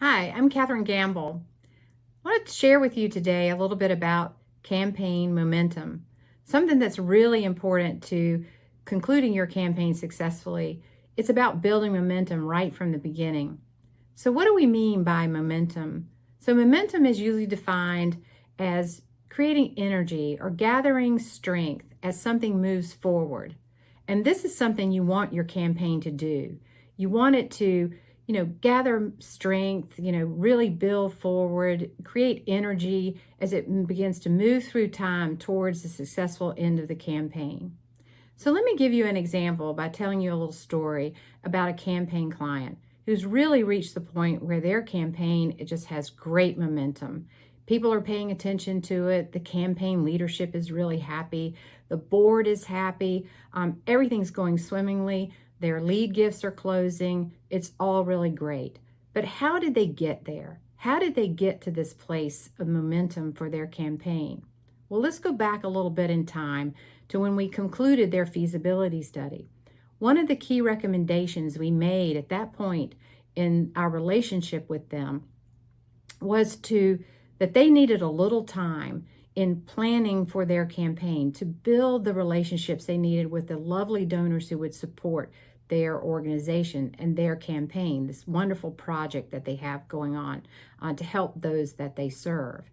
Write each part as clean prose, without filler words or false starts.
Hi, I'm Catherine Gamble. I wanted to share with you today a little bit about campaign momentum, something that's really important to concluding your campaign successfully. It's about building momentum right from the beginning. So, what do we mean by momentum? So, momentum is usually defined as creating energy or gathering strength as something moves forward. And this is something you want your campaign to do. You want it to gather strength, really build forward, create energy as it begins to move through time towards the successful end of the campaign. So let me give you an example by telling you a little story about a campaign client who's really reached the point where their campaign, it just has great momentum. People are paying attention to it. The campaign leadership is really happy. The board is happy. Everything's going swimmingly. Their lead gifts are closing. It's all really great. But how did they get there? How did they get to this place of momentum for their campaign? Well, let's go back a little bit in time to when we concluded their feasibility study. One of the key recommendations we made at that point in our relationship with them was that they needed a little time in planning for their campaign to build the relationships they needed with the lovely donors who would support their organization and their campaign, this wonderful project that they have going on to help those that they serve.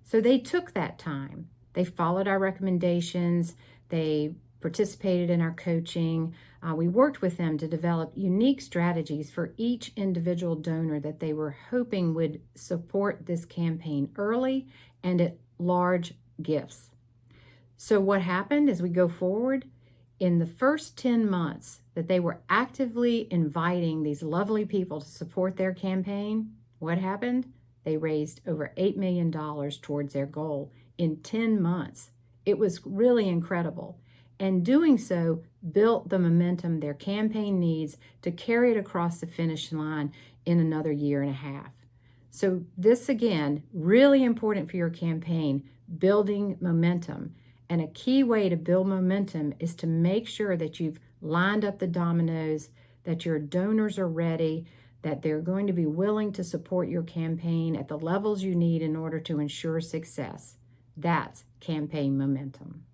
So they took that time. They followed our recommendations. They participated in our coaching. We worked with them to develop unique strategies for each individual donor that they were hoping would support this campaign early and at large gifts. So what happened as we go forward? In the first 10 months that they were actively inviting these lovely people to support their campaign, what happened? They raised over $8 million towards their goal in 10 months. It was really incredible. And doing so built the momentum their campaign needs to carry it across the finish line in another year and a half. So this, again, really important for your campaign, building momentum. And a key way to build momentum is to make sure that you've lined up the dominoes, that your donors are ready, that they're going to be willing to support your campaign at the levels you need in order to ensure success. That's campaign momentum.